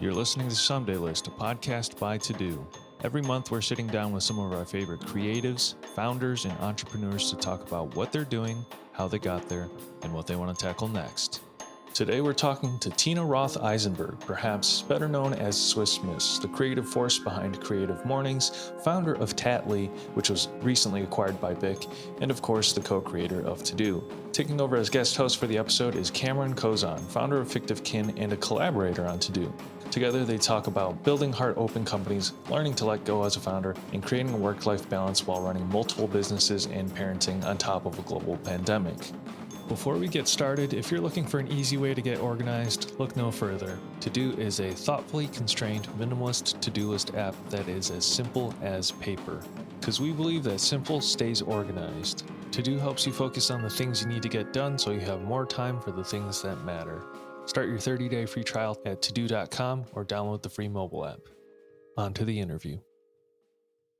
You're listening to Someday List, a podcast by TeuxDeux. Every month, we're sitting down with some of our favorite creatives, founders, and entrepreneurs to talk about what they're doing, how they got there, and what they want to tackle next. Today, we're talking to Tina Roth Eisenberg, perhaps better known as SwissMiss, the creative force behind CreativeMornings, founder of Tattly, which was recently acquired by Bic, and of course, the co-creator of TeuxDeux. Taking over as guest host for the episode is Koczon, founder of Fictive Kin and a collaborator on TeuxDeux. Together, they talk about building heart-open companies, learning to let go as a founder, and creating a work-life balance while running multiple businesses and parenting on top of a global pandemic. Before we get started, if you're looking for an easy way to get organized, look no further. TeuxDeux is a thoughtfully constrained, minimalist to-do list app that is as simple as paper. Because we believe that simple stays organized. TeuxDeux helps you focus on the things you need to get done so you have more time for the things that matter. Start your 30-day free trial at TeuxDeux.com or download the free mobile app. On to the interview.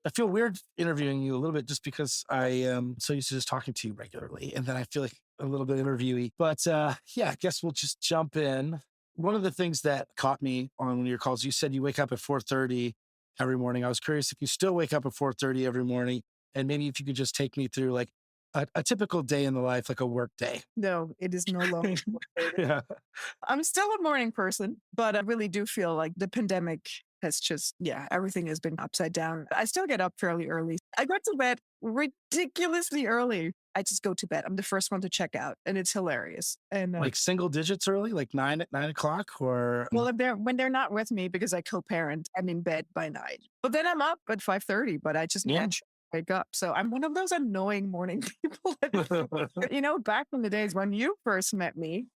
I feel weird interviewing you a little bit just because I am so used to just talking to you regularly. And then I feel like a little bit interviewee. But I guess we'll just jump in. One of the things that caught me on one of your calls, you said you wake up at 4:30 every morning. I was curious if you still wake up at 4:30 every morning. And maybe if you could just take me through like a typical day in the life, like a work day. No, it is no longer. Yeah. I'm still a morning person, but I really do feel like the pandemic has just, everything has been upside down. I still get up fairly early. I go to bed ridiculously early. I just go to bed. I'm the first one to check out, and it's hilarious. And Like single digits early, like 9 o'clock, or well, when they're not with me because I co-parent, I'm in bed by 9. But then I'm up at 5:30. But I just naturally wake up. So I'm one of those annoying morning people. Back in the days when you first met me,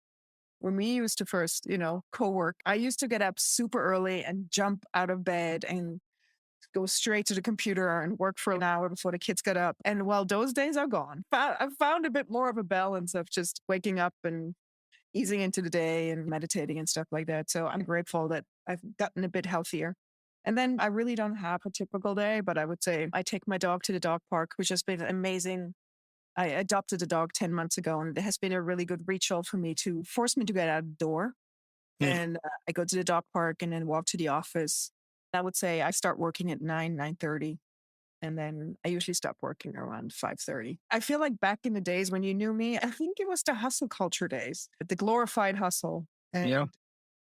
when we used to first, co-work, I used to get up super early and jump out of bed and go straight to the computer and work for an hour before the kids got up. And well, those days are gone. I've found a bit more of a balance of just waking up and easing into the day and meditating and stuff like that. So I'm grateful that I've gotten a bit healthier. And then I really don't have a typical day, but I would say I take my dog to the dog park, which has been amazing. I adopted a dog 10 months ago, and it has been a really good ritual for me to force me to get out the door. And I go to the dog park and then walk to the office. I would say I start working at 9:30, and then I usually stop working around 5:30. I feel like back in the days when you knew me, I think it was the hustle culture days, the glorified hustle. And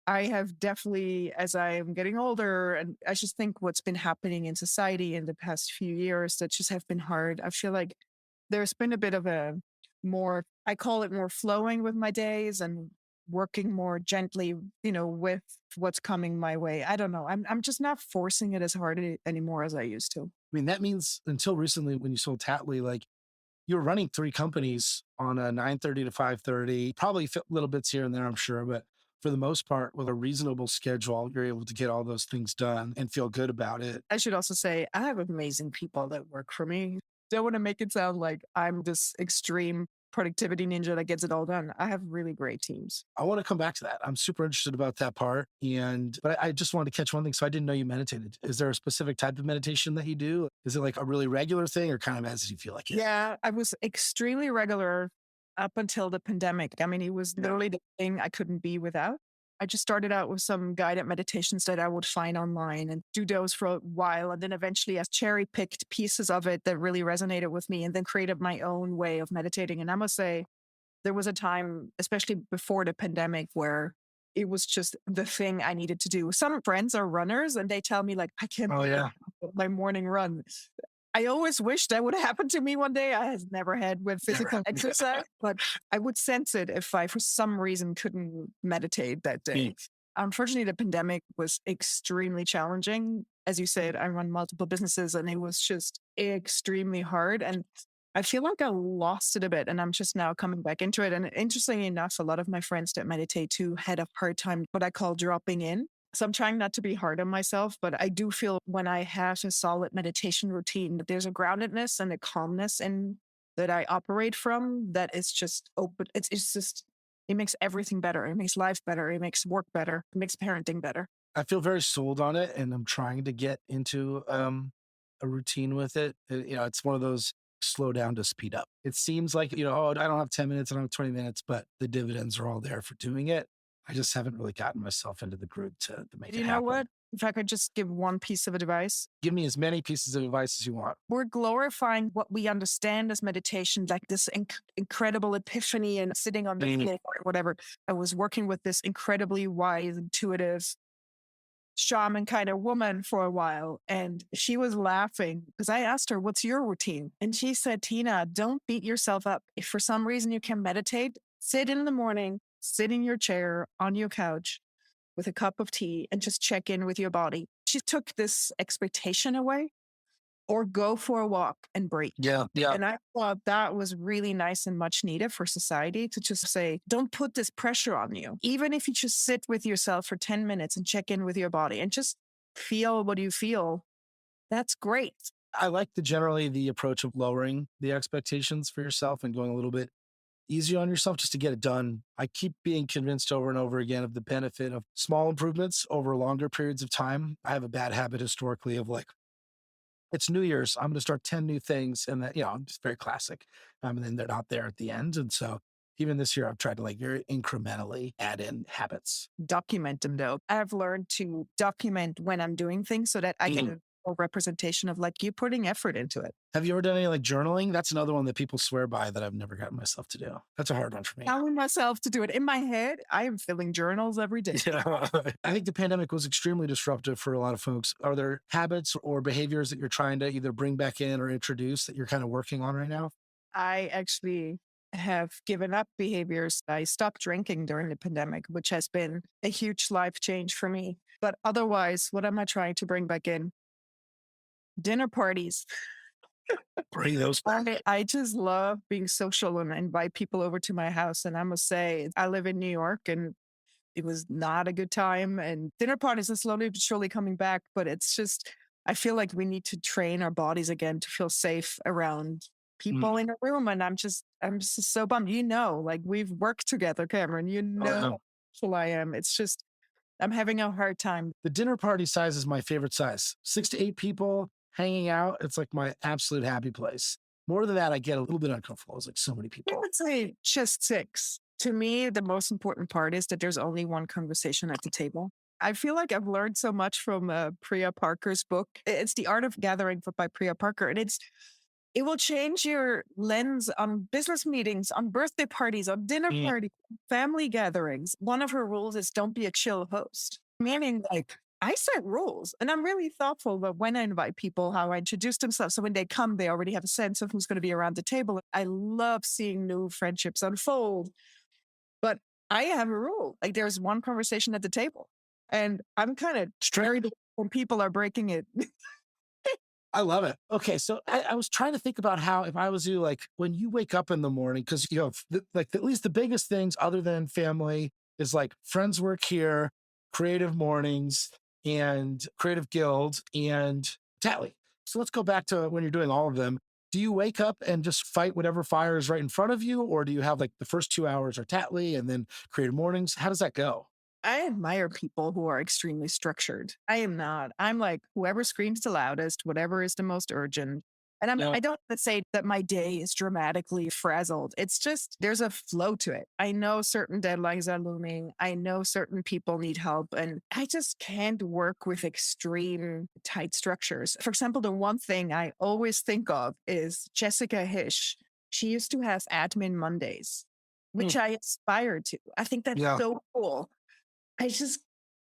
I have definitely, as I'm getting older, and I just think what's been happening in society in the past few years that just have been hard. I feel like there's been a bit of a more, I call it more flowing with my days and working more gently, with what's coming my way. I don't know. I'm just not forcing it as hard anymore as I used to. I mean, that means until recently when you sold Tattly, like you were running 3 companies on a 9:30 to 5:30, probably fit little bits here and there, I'm sure. But for the most part, with a reasonable schedule, you're able to get all those things done and feel good about it. I should also say I have amazing people that work for me. Don't want to make it sound like I'm this extreme productivity ninja that gets it all done. I have really great teams. I want to come back to that. I'm super interested about that part. But I just wanted to catch one thing. So I didn't know you meditated. Is there a specific type of meditation that you do? Is it like a really regular thing or kind of as you feel like it? Yeah, I was extremely regular up until the pandemic. I mean, it was literally the thing I couldn't be without. I just started out with some guided meditations that I would find online and do those for a while. And then eventually I cherry picked pieces of it that really resonated with me and then created my own way of meditating. And I must say, there was a time, especially before the pandemic, where it was just the thing I needed to do. Some friends are runners and they tell me like, I can't do my morning run. I always wish that would happen to me one day. I has never had with physical exercise, but I would sense it if I, for some reason, couldn't meditate that day. Unfortunately, the pandemic was extremely challenging. As you said, I run multiple businesses and it was just extremely hard. And I feel like I lost it a bit and I'm just now coming back into it. And interestingly enough, a lot of my friends that meditate too had a hard time, what I call dropping in. So I'm trying not to be hard on myself, but I do feel when I have a solid meditation routine, that there's a groundedness and a calmness in that I operate from that is just open. It's just, it makes everything better. It makes life better. It makes work better. It makes parenting better. I feel very sold on it and I'm trying to get into a routine with it. It's one of those slow down to speed up. It seems like, I don't have 10 minutes, I don't have 20 minutes, but the dividends are all there for doing it. I just haven't really gotten myself into the group to make it You know happen. what? If I could just give one piece of advice, Give me as many pieces of advice as you want. we're glorifying what we understand as meditation, like this incredible epiphany and sitting on the floor or whatever. I was working with this incredibly wise, intuitive shaman kind of woman for a while. And she was laughing because I asked her, what's your routine? And she said, Tina, don't beat yourself up. If for some reason you can meditate, sit in the morning, sit in your chair on your couch with a cup of tea and just check in with your body. She took this expectation away, or go for a walk and breathe. Yeah. And I thought that was really nice and much needed for society to just say, don't put this pressure on you. Even if you just sit with yourself for 10 minutes and check in with your body and just feel what you feel, that's great. I like generally the approach of lowering the expectations for yourself and going a little bit easier on yourself just to get it done. I keep being convinced over and over again of the benefit of small improvements over longer periods of time. I have a bad habit historically of like, it's New Year's, I'm going to start 10 new things. And that, it's very classic. And then they're not there at the end. And so even this year, I've tried to like very incrementally add in habits. Document them though. I've learned to document when I'm doing things so that I get a representation of like you putting effort into it. Have you ever done any like journaling? That's another one that people swear by that I've never gotten myself to do. That's a hard one for me. Telling myself to do it in my head, I am filling journals every day. Yeah. I think the pandemic was extremely disruptive for a lot of folks. Are there habits or behaviors that you're trying to either bring back in or introduce that you're kind of working on right now? I actually have given up behaviors. I stopped drinking during the pandemic, which has been a huge life change for me. But otherwise, what am I trying to bring back in? Dinner parties. Bring those back. I just love being social and invite people over to my house. And I must say, I live in New York and it was not a good time. And dinner parties are slowly but surely coming back. But it's just, I feel like we need to train our bodies again to feel safe around people in a room. And I'm just so bummed. Like we've worked together, Cameron. How full I am. It's just, I'm having a hard time. The dinner party size is my favorite size. 6 to 8 people hanging out. It's like my absolute happy place. More than that, I get a little bit uncomfortable. It's like so many people. I would say just 6. To me, the most important part is that there's only one conversation at the table. I feel like I've learned so much from Priya Parker's book. It's The Art of Gathering by Priya Parker. And it will change your lens on business meetings, on birthday parties, on dinner parties, family gatherings. One of her rules is don't be a chill host, meaning like I set rules and I'm really thoughtful about when I invite people, how I introduce themselves. So when they come, they already have a sense of who's going to be around the table. I love seeing new friendships unfold, but I have a rule. Like there's one conversation at the table and I'm kind of straight when people are breaking it. I love it. Okay. So I was trying to think about how, if I was you, like when you wake up in the morning, because you have at least the biggest things other than family is like Friends Work Here, Creative Mornings, and Creative Guild and Tattly. So let's go back to when you're doing all of them. Do you wake up and just fight whatever fire is right in front of you? Or do you have like the first 2 hours are Tattly and then Creative Mornings? How does that go? I admire people who are extremely structured. I am not. I'm like whoever screams the loudest, whatever is the most urgent. And I don't say that my day is dramatically frazzled. It's just there's a flow to it. I know certain deadlines are looming. I know certain people need help. And I just can't work with extreme tight structures. For example, the one thing I always think of is Jessica Hish. She used to have admin Mondays, which I aspire to. I think that's so cool.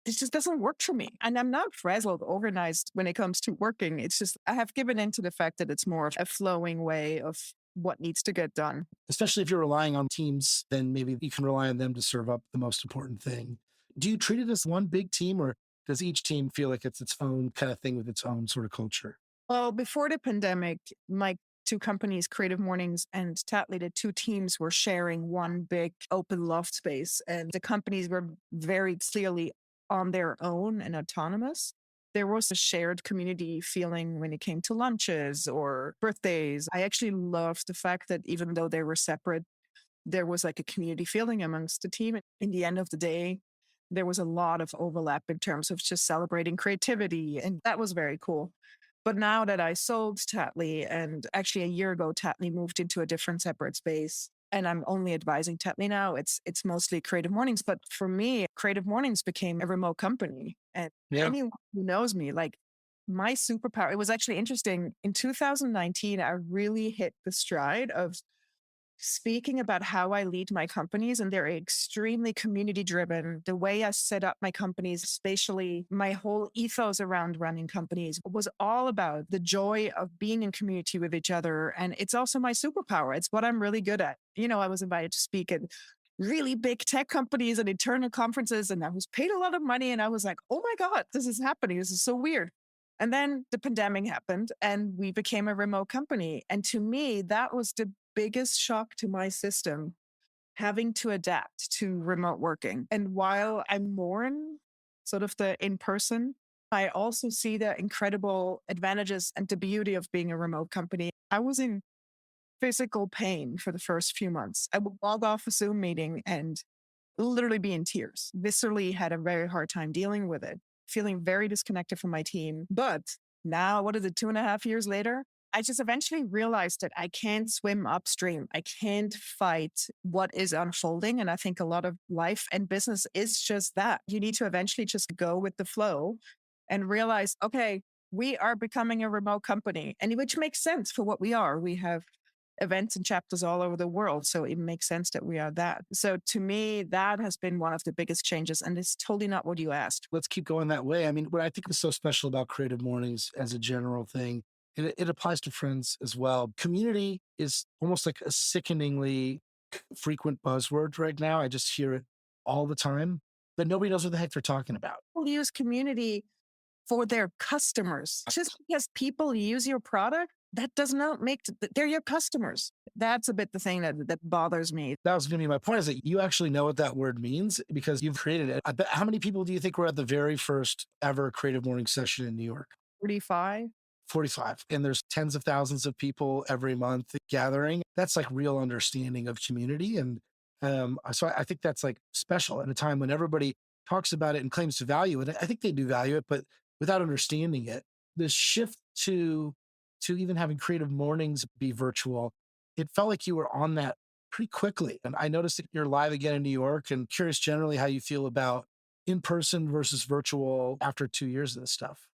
This just doesn't work for me. And I'm not frazzled, organized when it comes to working. It's just, I have given in to the fact that it's more of a flowing way of what needs to get done. Especially if you're relying on teams, then maybe you can rely on them to serve up the most important thing. Do you treat it as one big team or does each team feel like it's its own kind of thing with its own sort of culture? Well, before the pandemic, my 2 companies, CreativeMornings and Tattly, the 2 teams were sharing one big open loft space. And the companies were very clearly on their own and autonomous. There was a shared community feeling when it came to lunches or birthdays. I actually loved the fact that even though they were separate, there was like a community feeling amongst the team. In the end of the day, there was a lot of overlap in terms of just celebrating creativity. And that was very cool. But now that I sold Tattly, and actually a year ago, Tattly moved into a different separate space, and I'm only advising Tattly now. It's mostly Creative Mornings. But for me, Creative Mornings became a remote company. And anyone who knows me, like my superpower, it was actually interesting. In 2019, I really hit the stride of speaking about how I lead my companies, and they're extremely community driven. The way I set up my companies spatially, my whole ethos around running companies was all about the joy of being in community with each other. And it's also my superpower. It's what I'm really good at. I was invited to speak at really big tech companies and internal conferences, and I was paid a lot of money. And I was like, oh my God, this is happening. This is so weird. And then the pandemic happened and we became a remote company. And to me, that was the biggest shock to my system, having to adapt to remote working. And while I mourn sort of the in-person, I also see the incredible advantages and the beauty of being a remote company. I was in physical pain for the first few months. I would log off a Zoom meeting and literally be in tears. Viscerally had a very hard time dealing with it, feeling very disconnected from my team. But now, what is it, 2.5 years later? I just eventually realized that I can't swim upstream. I can't fight what is unfolding. And I think a lot of life and business is just that. You need to eventually just go with the flow and realize, okay, we are becoming a remote company, and which makes sense for what we are. We have events and chapters all over the world. So it makes sense that we are that. So to me, that has been one of the biggest changes. And it's totally not what you asked. Let's keep going that way. I mean, what I think is so special about Creative Mornings as a general thing, and it applies to friends as well. Community is almost like a sickeningly frequent buzzword right now. I just hear it all the time, but nobody knows what the heck they're talking about. People use community for their customers. Just because people use your product, that does not make, they're your customers. That's a bit the thing that bothers me. That was going to be my point, is that you actually know what that word means because you've created it. I bet, how many people do you think were at the very first ever Creative Morning session in New York? 45. 45. And there's tens of thousands of people every month gathering. That's like real understanding of community. And so I think that's like special at a time when everybody talks about it and claims to value it. I think they do value it, but without understanding it, the shift to even having Creative Mornings be virtual, it felt like you were on that pretty quickly. And I noticed that you're live again in New York, and curious generally how you feel about in-person versus virtual after 2 years of this stuff.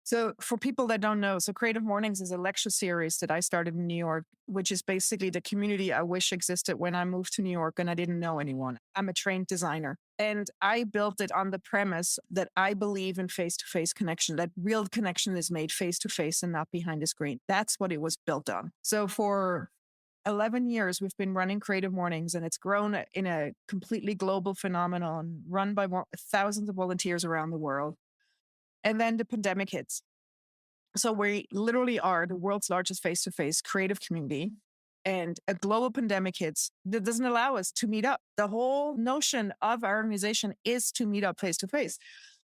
So for people that don't know, so Creative Mornings is a lecture series that I started in New York, which is basically the community I wish existed when I moved to New York and I didn't know anyone. I'm a trained designer, and I built it on the premise that I believe in face-to-face connection, that real connection is made face-to-face and not behind a screen. That's what it was built on. So for 11 years, we've been running Creative Mornings, and it's grown in a completely global phenomenon run by thousands of volunteers around the world. And then the pandemic hits. So we literally are the world's largest face-to-face creative community, and a global pandemic hits that doesn't allow us to meet up. The whole notion of our organization is to meet up face-to-face.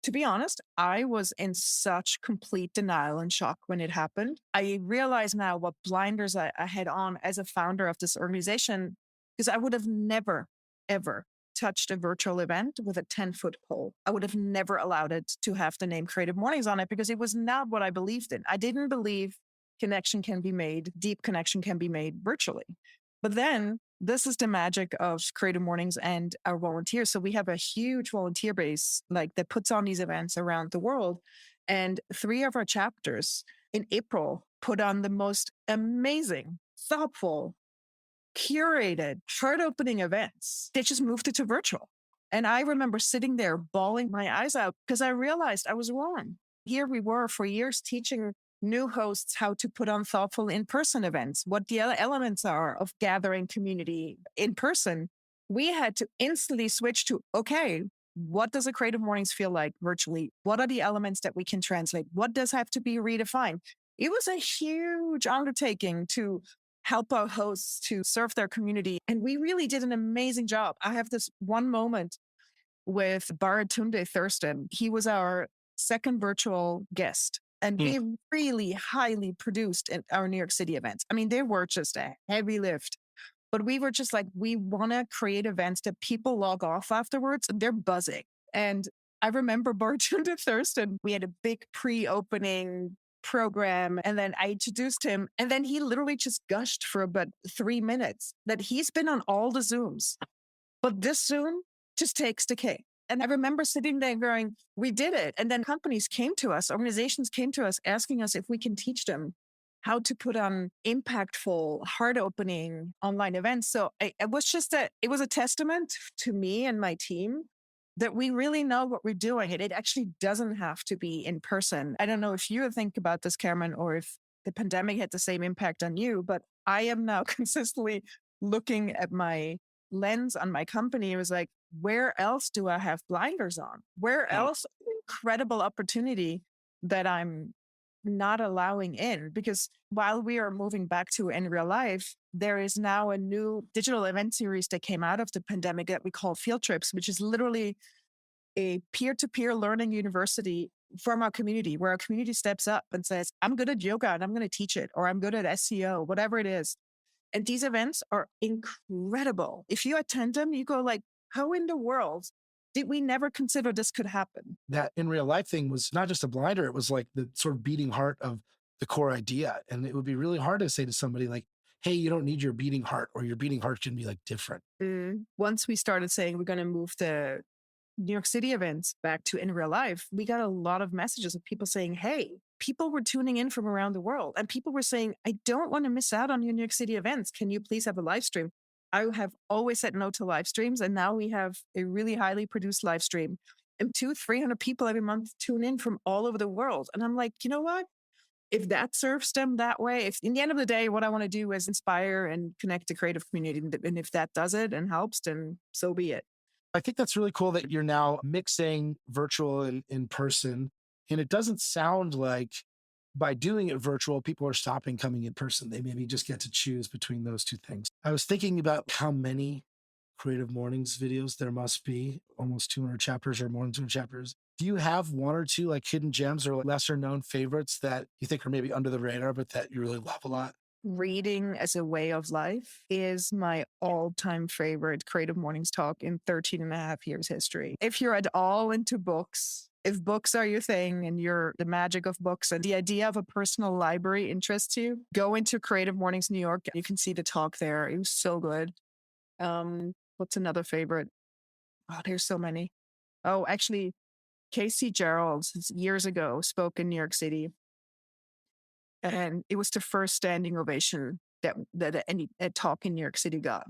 To be honest, I was in such complete denial and shock when it happened. I realize now what blinders I had on as a founder of this organization, because I would have never, ever touched a virtual event with a 10-foot pole. I would have never allowed it to have the name Creative Mornings on it because it was not what I believed in. I didn't believe connection can be made, deep connection can be made virtually. But then this is the magic of Creative Mornings and our volunteers. So we have a huge volunteer base that puts on these events around the world. And 3 of our chapters in April put on the most amazing, thoughtful, curated, heart-opening events. They just moved it to virtual. And I remember sitting there bawling my eyes out because I realized I was wrong. Here we were for years teaching new hosts how to put on thoughtful in-person events, what the elements are of gathering community in person. We had to instantly switch to, okay, what does a Creative Mornings feel like virtually? What are the elements that we can translate? What does have to be redefined? It was a huge undertaking to help our hosts to serve their community. And we really did an amazing job. I have this one moment with Baratunde Thurston. He was our second virtual guest. And we really highly produced our New York City events. I mean, they were just a heavy lift. But we were just like, we want to create events that people log off afterwards and they're buzzing. And I remember Baratunde Thurston, we had a big pre-opening program. And then I introduced him. And then he literally just gushed for about 3 minutes that he's been on all the Zooms. But this Zoom just takes the cake. And I remember sitting there going, we did it. And then companies came to us, organizations came to us asking us if we can teach them how to put on impactful, heart-opening online events. So it was a testament to me and my team that we really know what we're doing. It actually doesn't have to be in person. I don't know if you think about this, Cameron, or if the pandemic had the same impact on you, but I am now consistently looking at my lens on my company. It was like, where else do I have blinders on? Where else incredible opportunity that I'm not allowing in? Because while we are moving back to in real life, there is now a new digital event series that came out of the pandemic that we call Field Trips, which is literally a peer-to-peer learning university from our community, where our community steps up and says, I'm good at yoga and I'm going to teach it, or I'm good at SEO, whatever it is. And these events are incredible. If you attend them, you go like, how in the world did we never consider this could happen? That in real life thing was not just a blinder. It was like the sort of beating heart of the core idea. And it would be really hard to say to somebody like, hey, you don't need your beating heart, or your beating heart should be like different. Once we started saying we're going to move the New York City events back to in real life, we got a lot of messages of people saying, hey, people were tuning in from around the world. And people were saying, I don't want to miss out on your New York City events. Can you please have a live stream? I have always said no to live streams. And now we have a really highly produced live stream. And 200-300 people every month tune in from all over the world. And I'm like, you know what? If that serves them that way, if in the end of the day, what I want to do is inspire and connect the creative community. And if that does it and helps, then so be it. I think that's really cool that you're now mixing virtual and in person. And it doesn't sound like by doing it virtual, people are stopping coming in person. They maybe just get to choose between those two things. I was thinking about how many Creative Mornings videos there must be, almost 200 chapters or more than 200 chapters. Do you have one or two like hidden gems or lesser known favorites that you think are maybe under the radar, but that you really love a lot? Reading as a way of life is my all-time favorite Creative Mornings talk in 13 and a half years history. If you're at all into books, if books are your thing and you're the magic of books and the idea of a personal library interests you, go into Creative Mornings New York. You can see the talk there. It was so good. What's another favorite? Oh, there's so many. Oh, actually, Casey Gerald years ago spoke in New York City. And it was the first standing ovation that any talk in New York City got.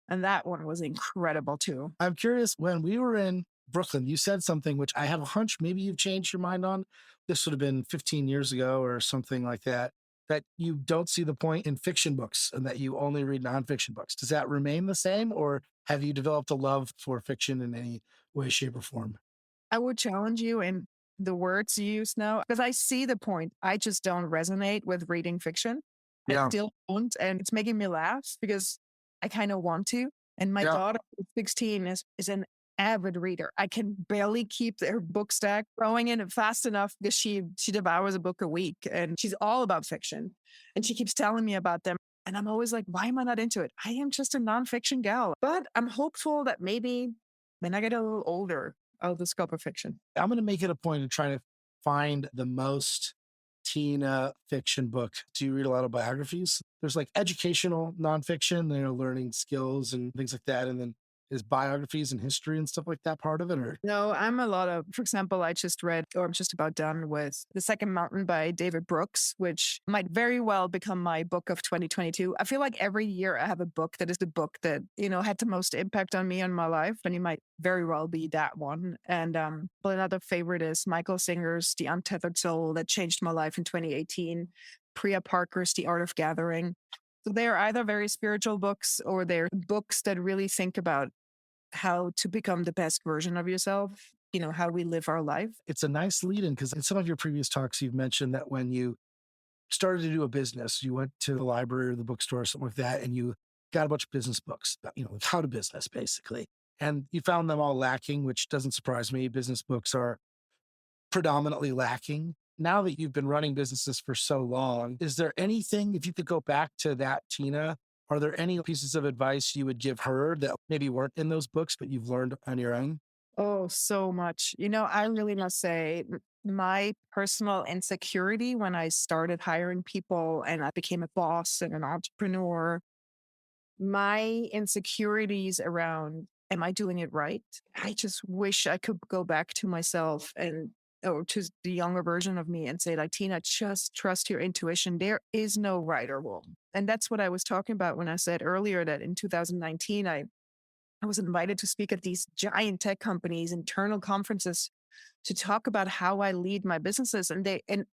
And that one was incredible too. I'm curious, when we were in Brooklyn, you said something which I have a hunch maybe you've changed your mind on. This would have been 15 years ago or something like that, that you don't see the point in fiction books and that you only read nonfiction books. Does that remain the same, or have you developed a love for fiction in any way, shape, or form? I would challenge you in the words you use now, because I see the point. I just don't resonate with reading fiction. Yeah. I still don't. And it's making me laugh because I kind of want to. And my daughter, 16, is an avid reader. I can barely keep her book stack growing in it fast enough because she devours a book a week and she's all about fiction. And she keeps telling me about them. And I'm always like, why am I not into it? I am just a nonfiction gal. But I'm hopeful that maybe when I get a little older, I'll discover fiction. I'm going to make it a point of trying to find the most Tina fiction book. Do you read a lot of biographies? There's like educational nonfiction, learning skills and things like that. And then is biographies and history and stuff like that part of it? Or no, I'm a lot of, for example, I just read, or I'm just about done with The Second Mountain by David Brooks, which might very well become my book of 2022. I feel like every year I have a book that is the book that, had the most impact on me and my life. And it might very well be that one. And but another favorite is Michael Singer's The Untethered Soul that changed my life in 2018. Priya Parker's The Art of Gathering. So they're either very spiritual books or they're books that really think about how to become the best version of yourself, how we live our life. It's a nice lead in because in some of your previous talks, you've mentioned that when you started to do a business, you went to the library or the bookstore or something like that, and you got a bunch of business books, like how to business basically. And you found them all lacking, which doesn't surprise me. Business books are predominantly lacking. Now that you've been running businesses for so long, is there anything, if you could go back to that Tina, are there any pieces of advice you would give her that maybe weren't in those books, but you've learned on your own? Oh, so much. I really must say my personal insecurity when I started hiring people and I became a boss and an entrepreneur, my insecurities around, am I doing it right? I just wish I could go back to myself or to the younger version of me and say, like, Tina, just trust your intuition. There is no right or wrong. And that's what I was talking about when I said earlier that in 2019, I was invited to speak at these giant tech companies, internal conferences to talk about how I lead my businesses. And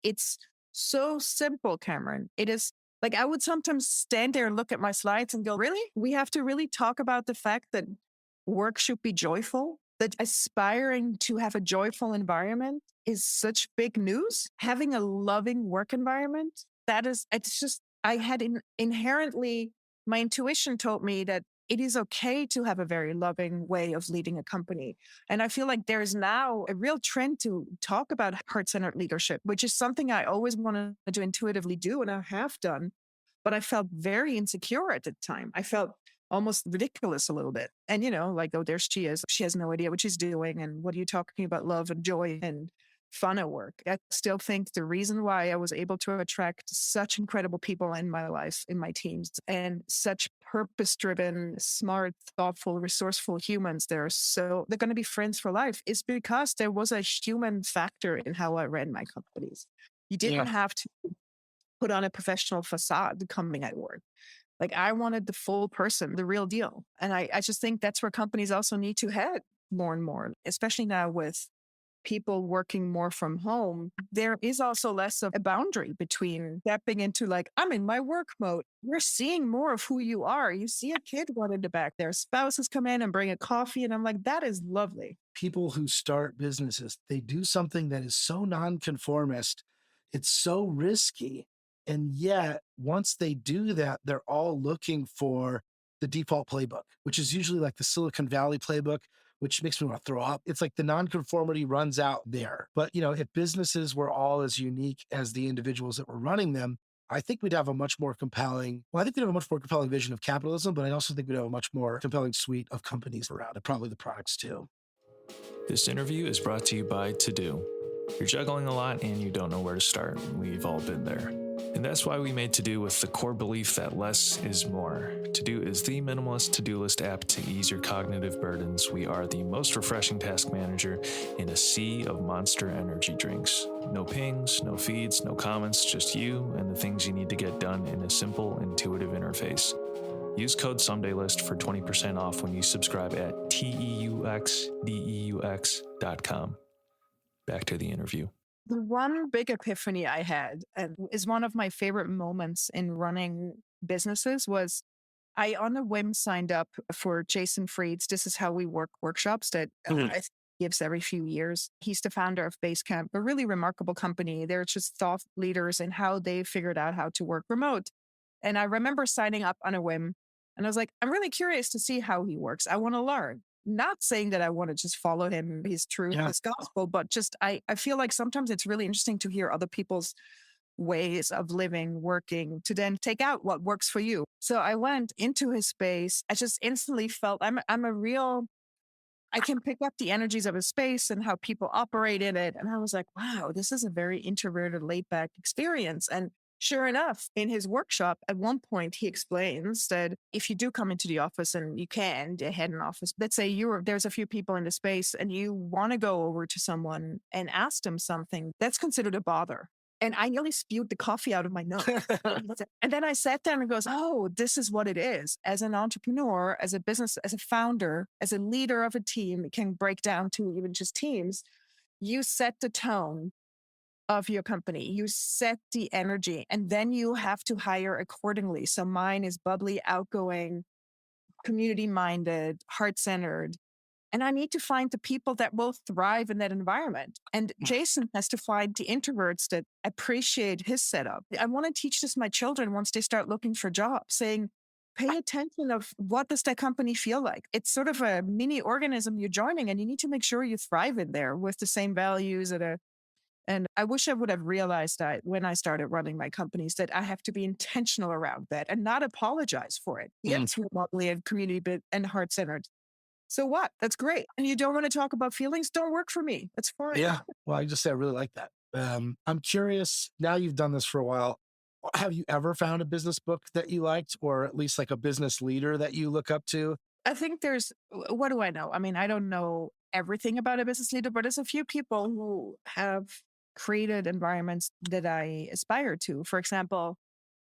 it's so simple, Cameron. It is like I would sometimes stand there and look at my slides and go, really? We have to really talk about the fact that work should be joyful, that aspiring to have a joyful environment is such big news. Having a loving work environment, it's just, I had inherently, my intuition told me that it is okay to have a very loving way of leading a company. And I feel like there's now a real trend to talk about heart-centered leadership, which is something I always wanted to intuitively do and I have done. But I felt very insecure at the time. I felt almost ridiculous a little bit. And, like, oh, there she is. She has no idea what she's doing. And what are you talking about love and joy and fun at work? I still think the reason why I was able to attract such incredible people in my life, in my teams, and such purpose-driven, smart, thoughtful, resourceful humans, they're going to be friends for life, is because there was a human factor in how I ran my companies. You didn't have to put on a professional facade coming at work. Like, I wanted the full person, the real deal. And I just think that's where companies also need to head more and more, especially now with people working more from home. There is also less of a boundary between stepping into, like, I'm in my work mode. We're seeing more of who you are. You see a kid run in the back, their spouses come in and bring a coffee. And I'm like, that is lovely. People who start businesses, they do something that is so nonconformist. It's so risky. And yet, once they do that, they're all looking for the default playbook, which is usually like the Silicon Valley playbook, which makes me want to throw up. It's like the nonconformity runs out there. But, if businesses were all as unique as the individuals that were running them, I think we'd have a much more compelling vision of capitalism, but I also think we'd have a much more compelling suite of companies around it, probably the products too. This interview is brought to you by TeuxDeux. You're juggling a lot and you don't know where to start. We've all been there. And that's why we made TeuxDeux with the core belief that less is more. TeuxDeux is the minimalist to-do list app to ease your cognitive burdens. We are the most refreshing task manager in a sea of monster energy drinks. No pings, no feeds, no comments, just you and the things you need to get done in a simple, intuitive interface. Use code SomedayList for 20% off when you subscribe at TeuxDeux.com. Back to the interview. The one big epiphany I had, and is one of my favorite moments in running businesses, was I on a whim signed up for Jason Fried's This Is How We Work workshops that I think he gives every few years. He's the founder of Basecamp, a really remarkable company. They're just thought leaders in how they figured out how to work remote. And I remember signing up on a whim and I was like, I'm really curious to see how he works. I want to learn. Not saying that I want to just follow him, his truth, his gospel, but just I feel like sometimes it's really interesting to hear other people's ways of living, working, to then take out what works for you. So I went into his space. I just instantly felt I can pick up the energies of his space and how people operate in it. And I was like, wow, this is a very introverted, laid back experience. And sure enough, in his workshop, at one point, he explains that if you do come into the office and you head an office, let's say there's a few people in the space and you want to go over to someone and ask them something, that's considered a bother. And I nearly spewed the coffee out of my nose. And then I sat down and goes, oh, this is what it is. As an entrepreneur, as a business, as a founder, as a leader of a team, it can break down to even just teams. You set the tone of your company. You set the energy and then you have to hire accordingly. So mine is bubbly, outgoing, community-minded, heart-centered. And I need to find the people that will thrive in that environment. And Jason has to find the introverts that appreciate his setup. I want to teach this to my children once they start looking for jobs, saying, pay attention of what does that company feel like? It's sort of a mini organism you're joining and you need to make sure you thrive in there with the same values and I wish I would have realized that when I started running my companies, that I have to be intentional around that and not apologize for it. Yes, we're bubbly and community and heart-centered. So what? That's great. And you don't want to talk about feelings? Don't work for me. That's fine. Yeah. Well, I just say I really like that. I'm curious, now you've done this for a while. Have you ever found a business book that you liked, or at least like a business leader that you look up to? I think what do I know? I mean, I don't know everything about a business leader, but there's a few people who have created environments that I aspire to. For example,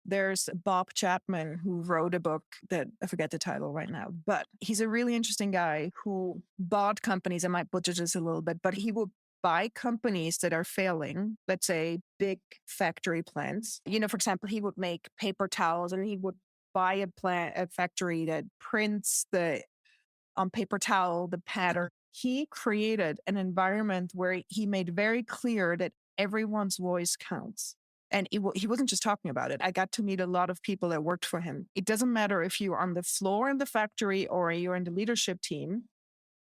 there's Bob Chapman, who wrote a book that I forget the title right now, but he's a really interesting guy who bought companies. I might butcher this a little bit, but he will buy companies that are failing, let's say big factory plants. For example, he would make paper towels, and he would buy a factory that prints on paper towel, the pattern. He created an environment where he made very clear that everyone's voice counts. And he wasn't just talking about it. I got to meet a lot of people that worked for him. It doesn't matter if you're on the floor in the factory or you're in the leadership team.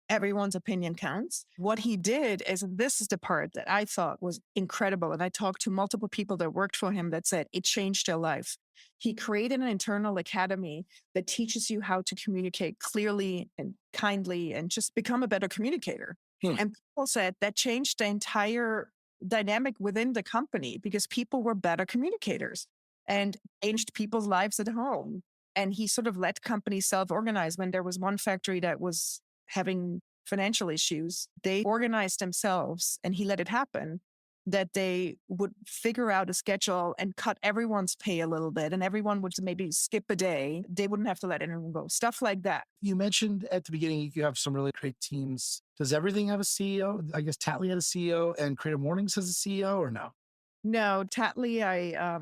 Everyone's opinion counts. What he did is, and this is the part that I thought was incredible, and I talked to multiple people that worked for him that said it changed their life. He created an internal academy that teaches you how to communicate clearly and kindly and just become a better communicator. And people said that changed the entire dynamic within the company because people were better communicators and changed people's lives at home. And he sort of let companies self-organize. When there was one factory that was having financial issues, they organized themselves, and he let it happen, that they would figure out a schedule and cut everyone's pay a little bit, and everyone would maybe skip a day. They wouldn't have to let anyone go. Stuff like that. You mentioned at the beginning you have some really great teams. Does everything have a CEO? I guess Tattly had a CEO, and Creative Mornings has a CEO, or no? No, Tattly, I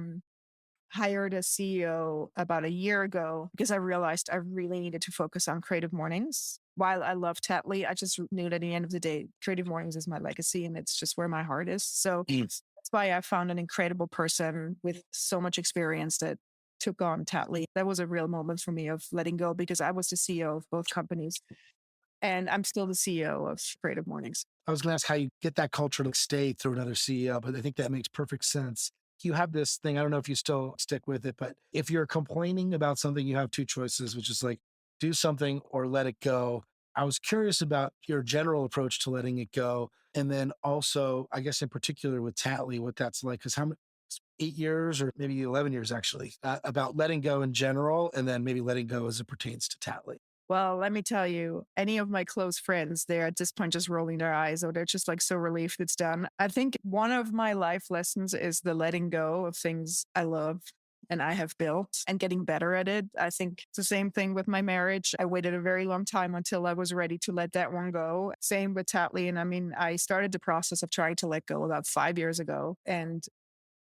hired a CEO about a year ago because I realized I really needed to focus on Creative Mornings. While I love Tattly, I just knew that at the end of the day, Creative Mornings is my legacy, and it's just where my heart is. So that's why I found an incredible person with so much experience that took on Tattly. That was a real moment for me of letting go, because I was the CEO of both companies, and I'm still the CEO of Creative Mornings. I was going to ask how you get that culture to stay through another CEO, but I think that makes perfect sense. You have this thing, I don't know if you still stick with it, but if you're complaining about something, you have two choices, which is like do something or let it go. I was curious about your general approach to letting it go. And then also, I guess in particular with Tattly, what that's like, because how many, 8 years or maybe 11 years actually, about letting go in general, and then maybe letting go as it pertains to Tattly. Well, let me tell you, any of my close friends, they're at this point just rolling their eyes, or they're just like so relieved it's done. I think one of my life lessons is the letting go of things I love and I have built, and getting better at it. I think it's the same thing with my marriage. I waited a very long time until I was ready to let that one go. Same with Tattly. And I mean, I started the process of trying to let go about 5 years ago. And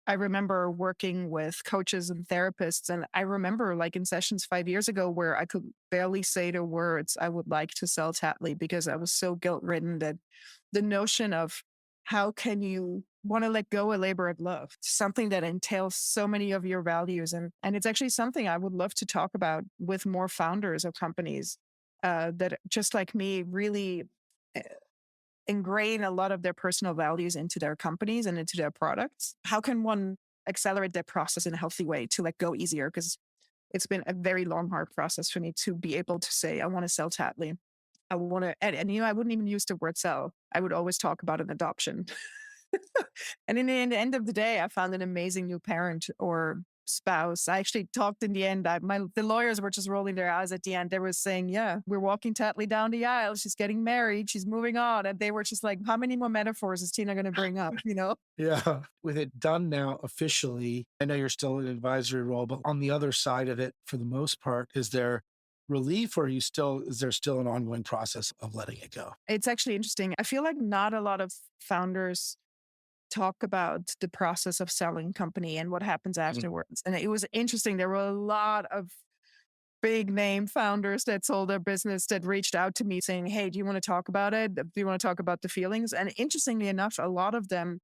I remember working with coaches and therapists. And I remember like in sessions 5 years ago where I could barely say the words, I would like to sell Tattly, because I was so guilt-ridden that the notion of how can you want to let go a labor of love, something that entails so many of your values. And it's actually something I would love to talk about with more founders of companies that just like me really ingrain a lot of their personal values into their companies and into their products. How can one accelerate that process in a healthy way to let go easier? Because it's been a very long, hard process for me to be able to say, I want to sell Tattly. I want to, and I wouldn't even use the word sell. I would always talk about an adoption. And in the end of the day, I found an amazing new parent or spouse. I actually talked in the end. The lawyers were just rolling their eyes at the end. They were saying, yeah, we're walking Tattly down the aisle. She's getting married. She's moving on. And they were just like, how many more metaphors is Tina going to bring up? Yeah. With it done now officially, I know you're still in an advisory role, but on the other side of it, for the most part, is there relief, or is there still an ongoing process of letting it go? It's actually interesting. I feel like not a lot of founders talk about the process of selling company and what happens afterwards. And it was interesting. There were a lot of big name founders that sold their business that reached out to me saying, hey, do you want to talk about it? Do you want to talk about the feelings? And interestingly enough, a lot of them,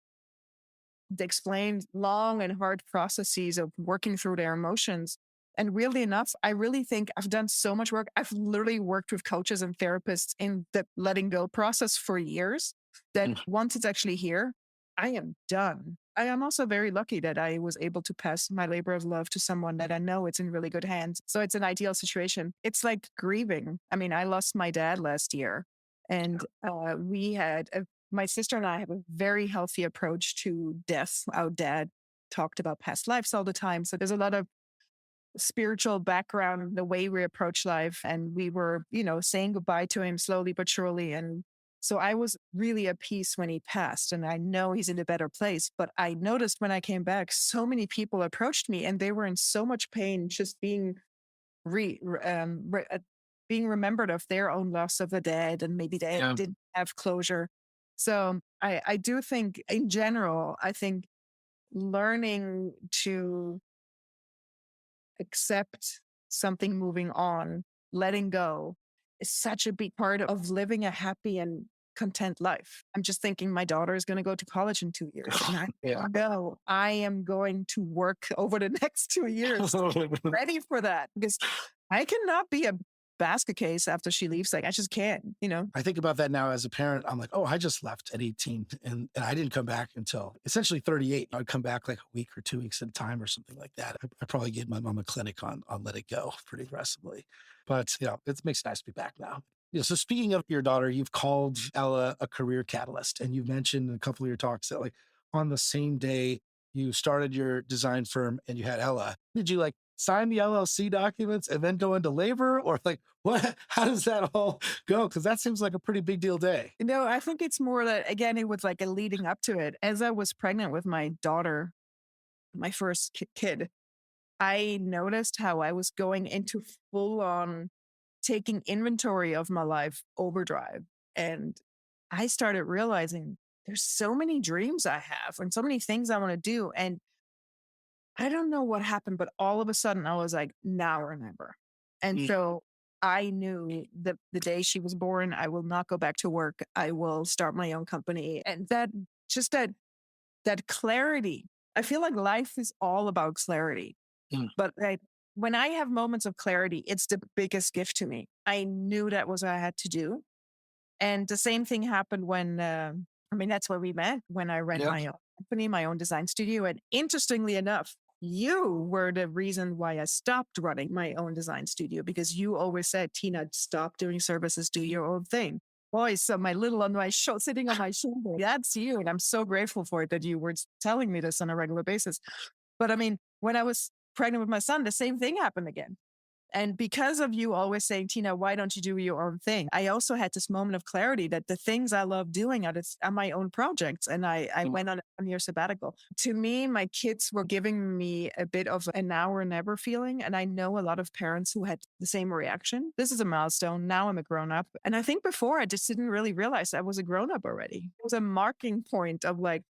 they explained long and hard processes of working through their emotions. And really enough, I really think I've done so much work. I've literally worked with coaches and therapists in the letting go process for years, that once it's actually here, I am done. I am also very lucky that I was able to pass my labor of love to someone that I know it's in really good hands. So it's an ideal situation. It's like grieving. I mean, I lost my dad last year, and my sister and I have a very healthy approach to death. Our dad talked about past lives all the time. So there's a lot of spiritual background, the way we approach life. And we were, saying goodbye to him slowly but surely. And so I was really at peace when he passed. And I know he's in a better place. But I noticed when I came back, so many people approached me and they were in so much pain just being remembered of their own loss of the dead. And maybe they didn't have closure. So I do think in general, I think learning to accept something, moving on, letting go is such a big part of living a happy and content life. I'm just thinking my daughter is going to go to college in 2 years. And I am going to work over the next 2 years ready for that, because I cannot be a basket case after she leaves. Like, I just can't, I think about that now as a parent. I'm like, oh, I just left at 18 and I didn't come back until essentially 38. I'd come back like a week or 2 weeks at a time or something like that. I probably gave my mom a clinic on let it go pretty aggressively. But, it makes it nice to be back now. So speaking of your daughter, you've called Ella a career catalyst, and you've mentioned in a couple of your talks that like on the same day you started your design firm and you had Ella, did you like sign the LLC documents and then go into labor, or like what? How does that all go? Because that seems like a pretty big deal day. No, I think it's more that, again, it was like a leading up to it. As I was pregnant with my daughter, my first kid, I noticed how I was going into full on taking inventory of my life overdrive. And I started realizing there's so many dreams I have and so many things I want to do. And I don't know what happened, but all of a sudden I was like, now or never. And so I knew that the day she was born, I will not go back to work. I will start my own company. And that clarity, I feel like life is all about clarity. But when I have moments of clarity, it's the biggest gift to me. I knew that was what I had to do. And the same thing happened when, that's where we met, when I ran my own company, my own design studio. And interestingly enough, you were the reason why I stopped running my own design studio, because you always said, Tina, stop doing services, do your own thing. Boy, so my little on my sitting on my shoulder, that's you. And I'm so grateful for it that you were telling me this on a regular basis. But when I was pregnant with my son, the same thing happened again. And because of you always saying, Tina, why don't you do your own thing? I also had this moment of clarity that the things I love doing are my own projects. And I went on a 1-year sabbatical. To me, my kids were giving me a bit of a now or never feeling. And I know a lot of parents who had the same reaction. This is a milestone. Now I'm a grown up. And I think before I just didn't really realize I was a grown up already. It was a marking point of like,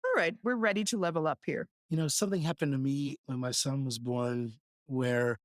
all right, we're ready to level up here. Something happened to me when my son was born where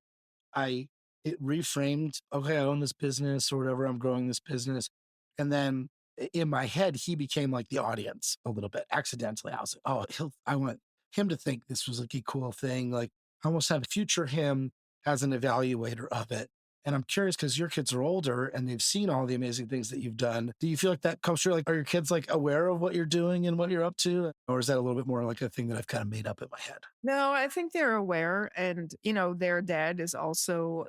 it reframed, okay, I own this business or whatever, I'm growing this business. And then in my head, he became like the audience a little bit accidentally. I was like, oh, I want him to think this was like a cool thing. Like I almost have future him as an evaluator of it. And I'm curious because your kids are older and they've seen all the amazing things that you've done. Do you feel like that comes through? Like, are your kids like aware of what you're doing and what you're up to? Or is that a little bit more like a thing that I've kind of made up in my head? No, I think they're aware. And, their dad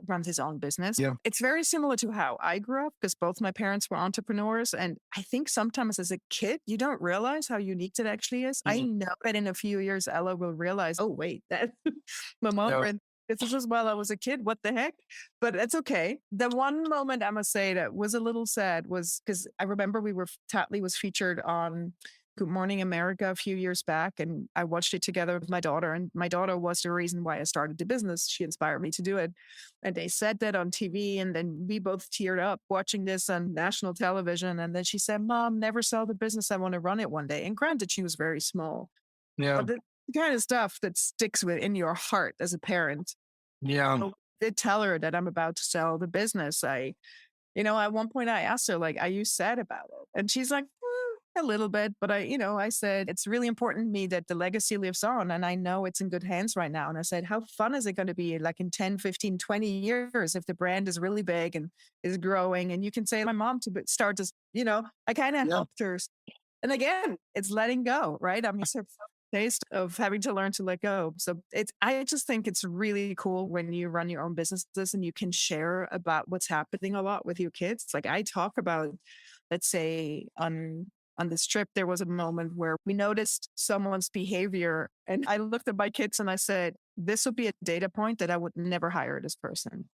runs his own business. Yeah. It's very similar to how I grew up because both my parents were entrepreneurs. And I think sometimes as a kid, you don't realize how unique it actually is. I know that in a few years, Ella will realize, oh, wait, that my mom ran this is while I was a kid. What the heck? But it's okay. The one moment I must say that was a little sad was because I remember Tattly was featured on Good Morning America a few years back, and I watched it together with my daughter, and my daughter was the reason why I started the business. She inspired me to do it. And they said that on TV, and then we both teared up watching this on national television. And then she said, Mom, never sell the business. I want to run it one day. And granted, she was very small. Yeah. But the kind of stuff that sticks in your heart as a parent. Yeah. I did tell her that I'm about to sell the business. At one point I asked her, like, are you sad about it? And she's like, a little bit. But I said, it's really important to me that the legacy lives on. And I know it's in good hands right now. And I said, how fun is it going to be like in 10, 15, 20 years if the brand is really big and is growing? And you can say, my mom to start this, I kind of helped her. And again, it's letting go, right? I mean, it's a taste of having to learn to let go. So I just think it's really cool when you run your own businesses and you can share about what's happening a lot with your kids. It's like I talk about, let's say on this trip, there was a moment where we noticed someone's behavior. And I looked at my kids and I said, this would be a data point that I would never hire this person.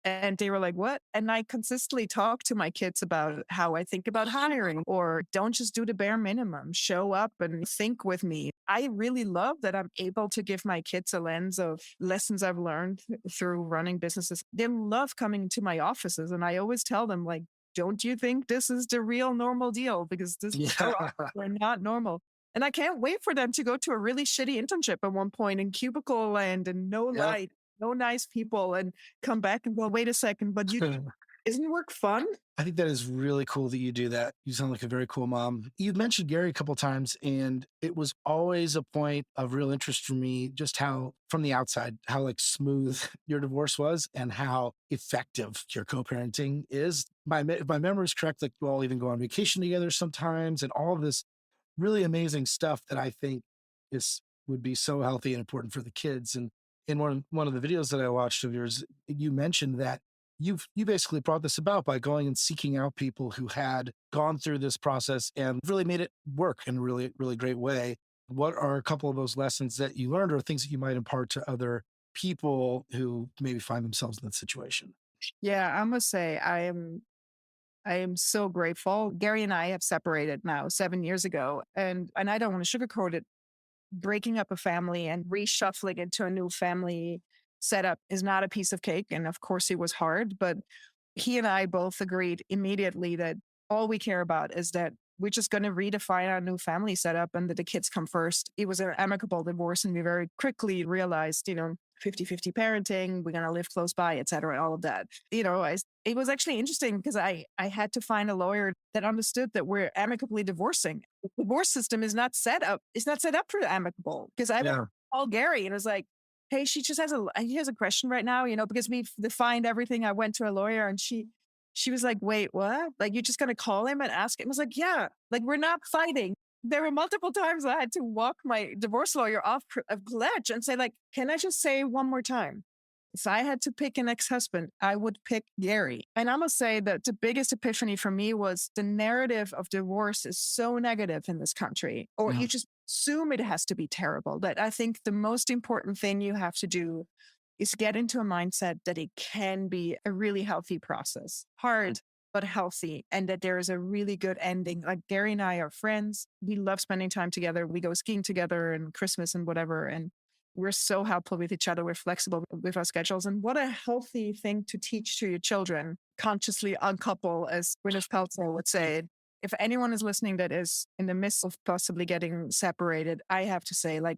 And they were like, what? And I consistently talk to my kids about how I think about hiring, or don't just do the bare minimum, show up and think with me. I really love that I'm able to give my kids a lens of lessons I've learned through running businesses. They love coming to my offices. And I always tell them, like, don't you think this is the real normal deal? Because this is we're not normal. And I can't wait for them to go to a really shitty internship at one point in cubicle land and no light, no nice people, and come back and go, wait a second, but isn't work fun? I think that is really cool that you do that. You sound like a very cool mom. You've mentioned Gary a couple of times, and it was always a point of real interest for me, just how from the outside, how like smooth your divorce was and how effective your co-parenting is. If my memory is correct, like you all even go on vacation together sometimes and all of this really amazing stuff that I think would be so healthy and important for the kids. And in one of the videos that I watched of yours, you mentioned that you basically brought this about by going and seeking out people who had gone through this process and really made it work in a really, really great way. What are a couple of those lessons that you learned or things that you might impart to other people who maybe find themselves in that situation? Yeah, I must say I am so grateful. Gary and I have separated now 7 years ago, and I don't want to sugarcoat it. Breaking up a family and reshuffling into a new family setup is not a piece of cake. And of course, it was hard, but he and I both agreed immediately that all we care about is that we're just going to redefine our new family setup and that the kids come first. It was an amicable divorce, and we very quickly realized, 50-50 parenting, we're going to live close by, et cetera, all of that. It was actually interesting because I had to find a lawyer that understood that we're amicably divorcing. The divorce system is not set up. It's not set up for amicable, because I called Gary and it was like, hey, she just has a question right now, because we've defined everything. I went to a lawyer and she was like, wait, what? Like, you're just going to call him and ask him? I was like, yeah, like we're not fighting. There were multiple times I had to walk my divorce lawyer off a ledge and say, like, can I just say one more time? If I had to pick an ex-husband, I would pick Gary. And I must say that the biggest epiphany for me was the narrative of divorce is so negative in this country, or you just assume it has to be terrible, that I think the most important thing you have to do is get into a mindset that it can be a really healthy process. Hard, but healthy, and that there is a really good ending. Like Gary and I are friends. We love spending time together. We go skiing together and Christmas and whatever. And we're so helpful with each other. We're flexible with our schedules. And what a healthy thing to teach to your children. Consciously uncouple, as Gwyneth Paltrow would say. If anyone is listening that is in the midst of possibly getting separated, I have to say, like,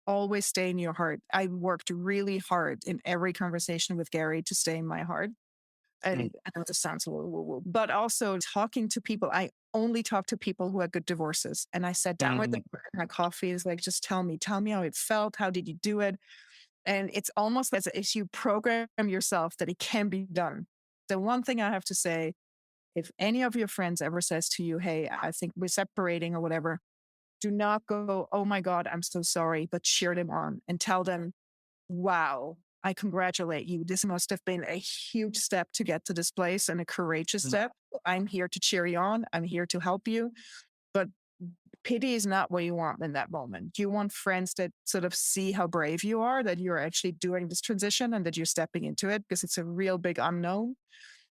always stay in your heart. I worked really hard in every conversation with Gary to stay in my heart. And I know this sounds a little woo-woo, but also talking to people. I only talk to people who had good divorces. And I sat down with them and had coffee. It's like, just tell me how it felt. How did you do it? And it's almost as if you program yourself that it can be done. The one thing I have to say, if any of your friends ever says to you, hey, I think we're separating or whatever, do not go, oh my God, I'm so sorry, but cheer them on and tell them, wow, I congratulate you. This must have been a huge step to get to this place, and a courageous step. I'm here to cheer you on. I'm here to help you. But pity is not what you want in that moment. You want friends that sort of see how brave you are, that you're actually doing this transition and that you're stepping into it, because it's a real big unknown.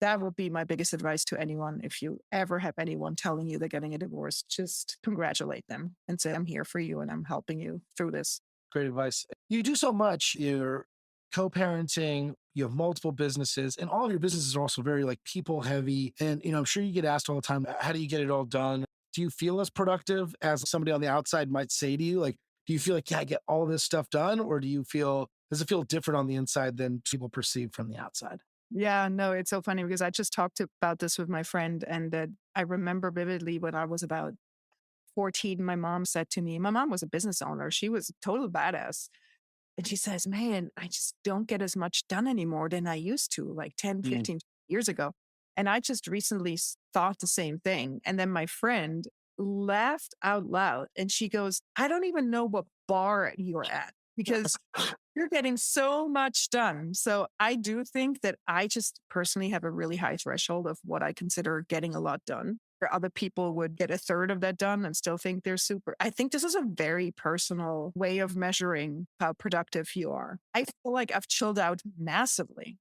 That would be my biggest advice to anyone. If you ever have anyone telling you they're getting a divorce, just congratulate them and say, I'm here for you and I'm helping you through this. Great advice. You do so much. You're co-parenting, you have multiple businesses, and all of your businesses are also very like people heavy. And, I'm sure you get asked all the time, how do you get it all done? Do you feel as productive as somebody on the outside might say to you? Like, do you feel like, yeah, I get all this stuff done? Or does it feel different on the inside than people perceive from the outside? Yeah, no, it's so funny because I just talked about this with my friend, and that I remember vividly when I was about 14, my mom said to me, my mom was a business owner. She was a total badass. And she says, man, I just don't get as much done anymore than I used to, like 10, 15 years ago. And I just recently thought the same thing. And then my friend, laughed out loud. And she goes, I don't even know what bar you're at because you're getting so much done. So I do think that I just personally have a really high threshold of what I consider getting a lot done. Where other people would get a third of that done and still think they're super. I think this is a very personal way of measuring how productive you are. I feel like I've chilled out massively.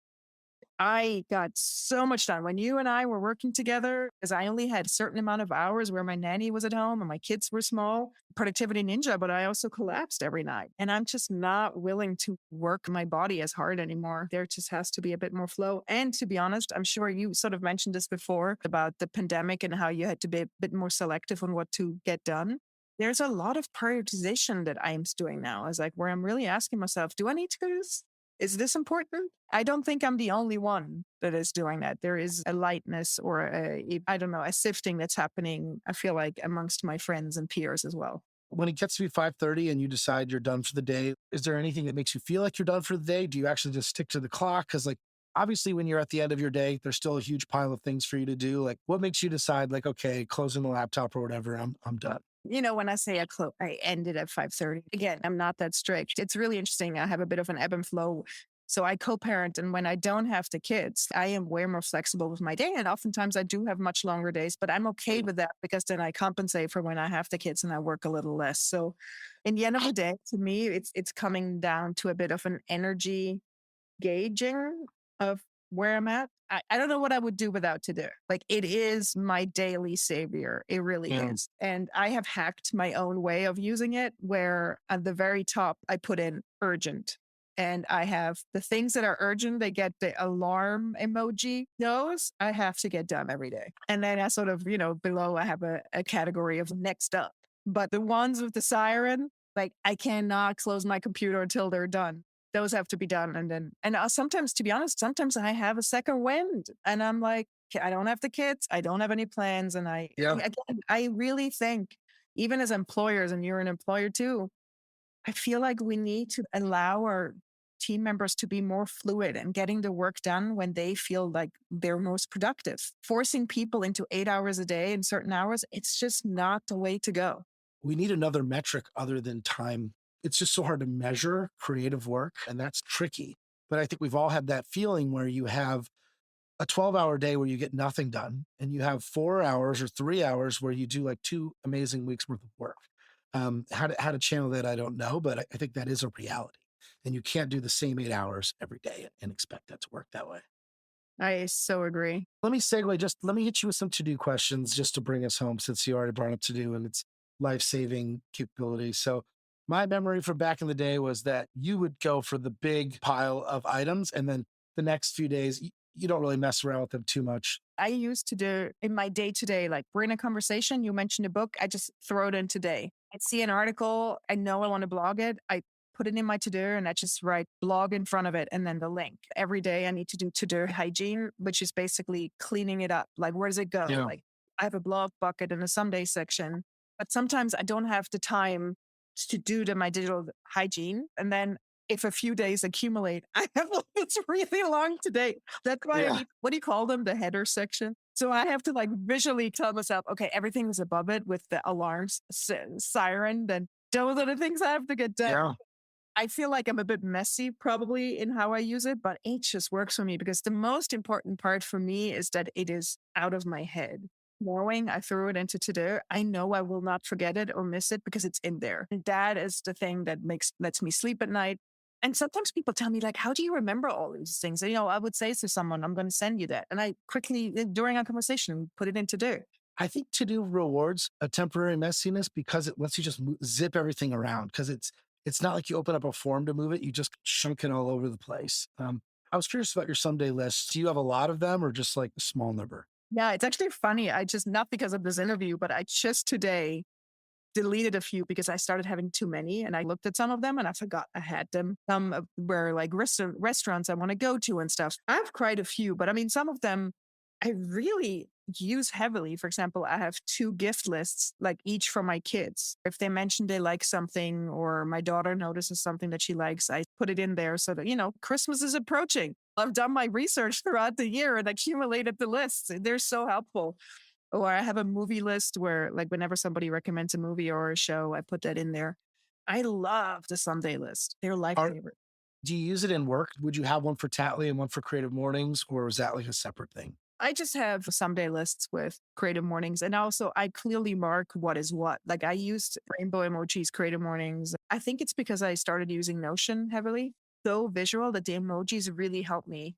I got so much done when you and I were working together because I only had a certain amount of hours where my nanny was at home and my kids were small. Productivity ninja, but I also collapsed every night. And I'm just not willing to work my body as hard anymore. There just has to be a bit more flow. And to be honest, I'm sure you sort of mentioned this before about the pandemic and how you had to be a bit more selective on what to get done. There's a lot of prioritization that I'm doing now. Is like where I'm really asking myself, do I need to do this? Is this important? I don't think I'm the only one that is doing that. There is a lightness or I don't know, a sifting that's happening, I feel like, amongst my friends and peers as well. When it gets to be 5:30 and you decide you're done for the day, is there anything that makes you feel like you're done for the day? Do you actually just stick to the clock? Because like, obviously when you're at the end of your day, there's still a huge pile of things for you to do. Like what makes you decide like, okay, closing the laptop or whatever, I'm done. When I say I ended at 5:30, again, I'm not that strict. It's really interesting. I have a bit of an ebb and flow. So I co-parent, and when I don't have the kids, I am way more flexible with my day. And oftentimes I do have much longer days, but I'm okay with that because then I compensate for when I have the kids and I work a little less. So in the end of the day, to me, it's coming down to a bit of an energy gauging of where I'm at. I don't know what I would do without TeuxDeux. Like it is my daily savior. It really is. And I have hacked my own way of using it where at the very top, I put in urgent. And I have the things that are urgent, they get the alarm emoji. Those I have to get done every day. And then I sort of, below I have a category of next up. But the ones with the siren, like I cannot close my computer until they're done. Those have to be done. And sometimes, to be honest, sometimes I have a second wind and I'm like, I don't have the kids. I don't have any plans. And I really think even as employers, and you're an employer too, I feel like we need to allow our team members to be more fluid and getting the work done when they feel like they're most productive. Forcing people into 8 hours a day in certain hours, it's just not the way to go. We need another metric other than time. It's just so hard to measure creative work, and that's tricky. But I think we've all had that feeling where you have a 12-hour day where you get nothing done, and you have 4 hours or 3 hours where you do like 2 amazing weeks worth of work. How to channel that, I don't know, but I think that is a reality. And you can't do the same 8 hours every day and expect that to work that way. I so agree. Let me segue, let me hit you with some to-do questions just to bring us home since you already brought up to-do and its life-saving capabilities. So my memory from back in the day was that you would go for the big pile of items and then the next few days, you don't really mess around with them too much. I used to do in my day-to-day, like we're in a conversation, you mentioned a book, I just throw it in today. I see an article, I know I want to blog it, I put it in my TeuxDeux and I just write blog in front of it and then the link. Every day I need to do TeuxDeux hygiene, which is basically cleaning it up. Like, where does it go? Yeah. Like, I have a blog bucket and a someday section, but sometimes I don't have the time to do my digital hygiene. And then if a few days accumulate, I have it's really long today. That's why I need, what do you call them? The header section. So I have to like visually tell myself, okay, everything is above it with the alarms, siren. Then those are the things I have to get done. Yeah. I feel like I'm a bit messy probably in how I use it, but it just works for me because the most important part for me is that it is out of my head. Knowing I threw it into TeuxDeux, I know I will not forget it or miss it because it's in there. And that is the thing that lets me sleep at night. And sometimes people tell me, like, how do you remember all these things? And, I would say to someone, I'm going to send you that. And I quickly, during our conversation, put it in TeuxDeux. I think TeuxDeux rewards a temporary messiness because it lets you just zip everything around because it's not like you open up a form to move it. You just chunk it all over the place. I was curious about your someday list. Do you have a lot of them or just like a small number? Yeah, it's actually funny. Not because of this interview, but I just today deleted a few because I started having too many and I looked at some of them and I forgot I had them. Some were like restaurants I want to go to and stuff. I have quite a few, but I mean, some of them I really use heavily. For example, I have 2 gift lists, like each for my kids. If they mention they like something or my daughter notices something that she likes, I put it in there so that, Christmas is approaching. I've done my research throughout the year and accumulated the lists. They're so helpful. Or I have a movie list where, like, whenever somebody recommends a movie or a show, I put that in there. I love the Sunday list. They're lifesaver. Do you use it in work? Would you have one for Tattly and one for Creative Mornings, or is that like a separate thing? I just have someday lists with Creative Mornings. And also, I clearly mark what is what. Like, I used rainbow emojis, Creative Mornings. I think it's because I started using Notion heavily. So visual that the emojis really help me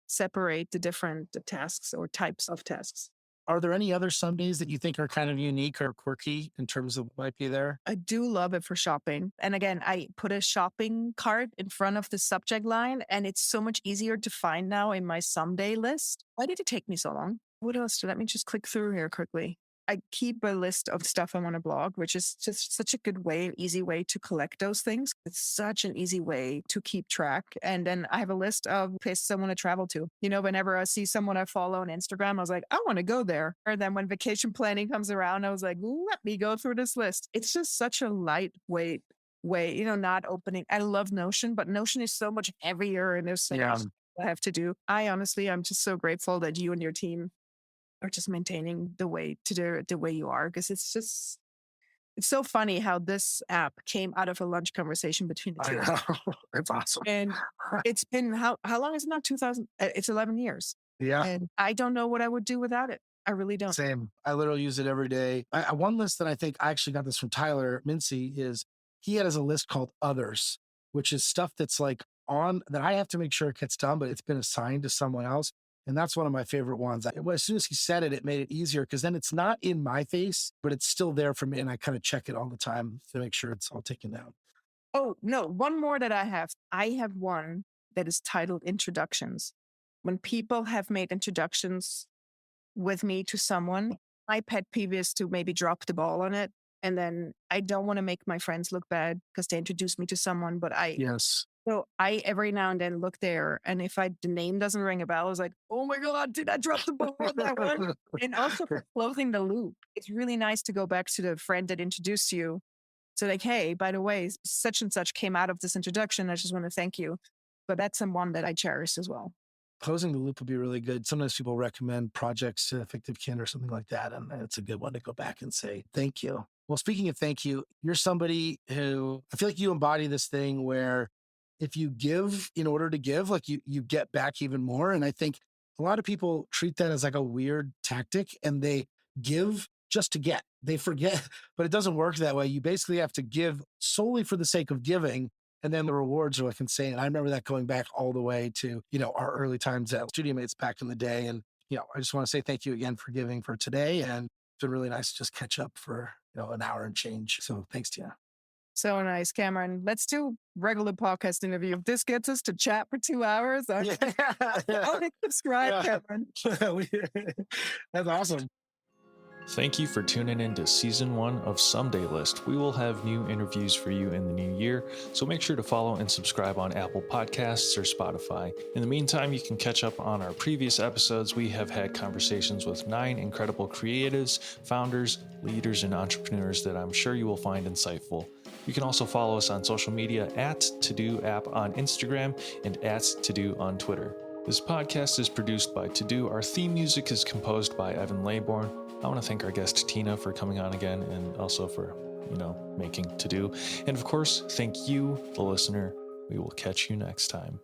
separate the different tasks or types of tasks. Are there any other Sundays that you think are kind of unique or quirky in terms of what might be there? I do love it for shopping. And again, I put a shopping cart in front of the subject line, and it's so much easier to find now in my someday list. Why did it take me so long? What else? Let me just click through here quickly. I keep a list of stuff I want to blog, which is just such a good way, an easy way to collect those things. It's such an easy way to keep track. And then I have a list of places I want to travel to. You know, whenever I see someone I follow on Instagram, I was like, I want to go there. Or then when vacation planning comes around, I was like, let me go through this list. It's just such a lightweight way, you know, not opening. I love Notion, but Notion is so much heavier and there's so much I have to do. I'm just so grateful that you and your team or just maintaining the way to do it the way you are. Because it's so funny how this app came out of a lunch conversation between the two. I know. It's awesome. And it's been, how long is it now? 2000, it's 11 years. Yeah. And I don't know what I would do without it. I really don't. Same. I literally use it every day. One list that I think I actually got this from Tyler Mincy is he had as a list called Others, which is stuff that's like on that I have to make sure it gets done, but it's been assigned to someone else. And that's one of my favorite ones. As soon as he said it, it made it easier because then it's not in my face, but it's still there for me. And I kind of check it all the time to make sure it's all taken down. Oh, no. One more that I have. I have one that is titled Introductions. When people have made introductions with me to someone, my pet peeve is to maybe drop the ball on it. And then I don't want to make my friends look bad because they introduced me to someone, but So I every now and then look there, and if the name doesn't ring a bell, I was like, oh my God, did I drop the ball on that one? And also for closing the loop, it's really nice to go back to the friend that introduced you. So like, hey, by the way, such and such came out of this introduction. I just want to thank you. But that's one that I cherish as well. Closing the loop would be really good. Sometimes people recommend projects to Fictive Kin or something like that. And it's a good one to go back and say, thank you. Well, speaking of thank you, you're somebody who I feel like you embody this thing where if you give in order to give, like you get back even more. And I think a lot of people treat that as like a weird tactic and they give just to get. They forget, but it doesn't work that way. You basically have to give solely for the sake of giving. And then the rewards are like insane. And I remember that going back all the way to, our early times at Studio Mates back in the day. And, I just want to say thank you again for giving for today. And it's been really nice to just catch up for, an hour and change. So thanks, Tina. So nice, Cameron. Let's do regular podcast interview. If this gets us to chat for 2 hours, I'll subscribe, Cameron. That's awesome. Thank you for tuning in to Season 1 of Someday List. We will have new interviews for you in the new year, so make sure to follow and subscribe on Apple Podcasts or Spotify. In the meantime, you can catch up on our previous episodes. We have had conversations with 9 incredible creatives, founders, leaders, and entrepreneurs that I'm sure you will find insightful. You can also follow us on social media at TeuxDeux app on Instagram and at TeuxDeux on Twitter. This podcast is produced by TeuxDeux. Our theme music is composed by Evan Laybourne. I want to thank our guest Tina for coming on again and also for, making TeuxDeux. And of course, thank you, the listener. We will catch you next time.